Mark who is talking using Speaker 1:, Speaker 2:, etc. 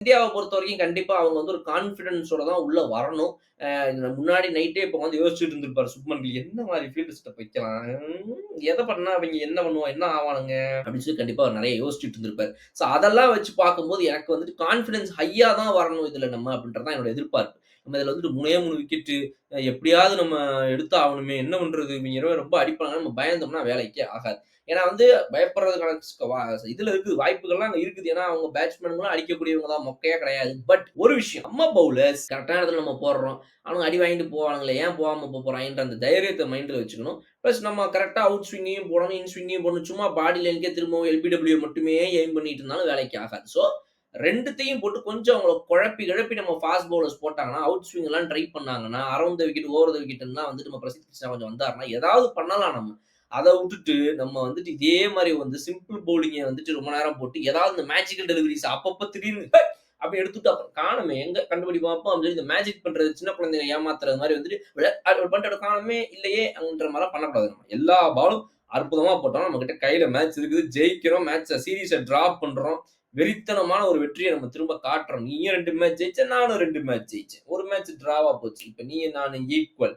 Speaker 1: இந்தியாவ பொறுத்தவரைக்கும் கண்டிப்பா அவங்க வந்து ஒரு கான்ஃபிடன்ஸோட தான் உள்ள வரணும். முன்னாடி நைட்டே இப்ப வந்து யோசிச்சுட்டு இருந்திருப்பாரு சுப்மன் கில். என்ன மாரி ஃபீல்டு செட்டப் வைக்கலாம்? எத பண்ணா அவைங்க என்ன பண்ணுவோம்? என்ன ஆவானுங்க? அப்படின்னு சொல்லி கண்டிப்பா அவர் நெறைய யோசிச்சுட்டு இருந்திருப்பாரு. ஸோ அதெல்லாம் வச்சு பார்க்கும்போது எனக்கு வந்துட்டு கான்ஃபிடன்ஸ் ஹையா தான் வரணும் இதுல நம்ம அப்படின்றது தான் என்னோட எதிர்பார்ப்பு. நம்ம இதுல வந்துட்டு 3 விக்கெட்டு எப்படியாவது நம்ம எடுத்தாகணுமே! என்ன பண்றது? இவைங்க ரொம்ப அடிப்பாங்க. நம்ம பயந்தோம்னா வேலைக்கே ஆகாது. ஏன்னா வந்து பயப்படுறதுக்கான இதுல இருக்குது. வாய்ப்புகள்லாம் அங்க இருக்குது. ஏன்னா அவங்க பேட்ஸ்மேன்களும் அடிக்கக்கூடியவங்க தான். மொக்கையா கிடையாது. பட் ஒரு விஷயம் நம்ம பவுலர்ஸ் கரெக்ட்டான இடத்துல நம்ம போடுறோம். அவனுங்க அடி வாங்கிட்டு போவானுங்களே, ஏன் போகாம போறாங்கன்ற அந்த தைரியத்த மைண்ட்ல வச்சுக்கணும். பிளஸ் நம்ம கரெக்ட்டா அவுட் ஸ்விங்கையும் போடணும், இன் ஸ்விங்கையும் போடணும். சும்மா பாடி லைனுக்கே திரும்பவும் எல்பிடபிள்யூ மட்டுமே எய்ம் பண்ணிட்டு இருந்தாலும் வேலைக்கு ஆகாது. ஸோ 2த்தையும் போட்டு கொஞ்சம் அவங்கள குழப்பி கிழப்பி நம்ம ஃபாஸ்ட் பவுலர்ஸ் போட்டாங்கன்னா, அவுட் ஸ்விங் எல்லாம் ட்ரை பண்ணாங்கன்னா, around the wicket, over the விக்கெட்லாம் வந்துட்டு நம்ம பிரசித் கிருஷ்ணா கொஞ்சம் வந்தாருன்னா, ஏதாவது பண்ணலாம் நம்ம. அத வுட்டுட்டு நம்ம வந்துட்டு இதே மாரி வந்து சிம்பிள் பவுலிங்க வந்துட்டு ரொம்ப நேரம் போட்டு, ஏதாவது இந்த மேஜிக்கல் டெலிவரீஸ் அப்பப்ப திடீர்னு அப்படி எடுத்துட்டு அப்புறம் காணுமே எங்க கண்டுபிடி பார்ப்போம் அப்படின்னு சொல்லி இந்த மேஜிக் பண்றது, சின்ன குழந்தைகள ஏமாத்துறது மாரி வந்துட்டு அப்படி பண்ணிட்டு காணுமே இல்லையே அப்படின்ற மாரிலாம் பண்ணக்கூடாது நம்ம. எல்லா பாலும் அற்புதமா போட்டோம். நம்மகிட்ட கையில மேட்ச் இருக்குது. ஜெயிக்கிறோம். சீரிஸ டிராப் பண்றோம். வெறித்தனமான ஒரு வெற்றிய நம்ம திரும்ப காட்டுறோம். நீயும் 2 மேட்ச் ஜெயிச்ச, நானும் 2 மேட்ச் ஜெயிச்சேன். 1 மேட்ச் டிராவா போச்சு. இப்ப நீயும் நானும் ஈக்குவல்.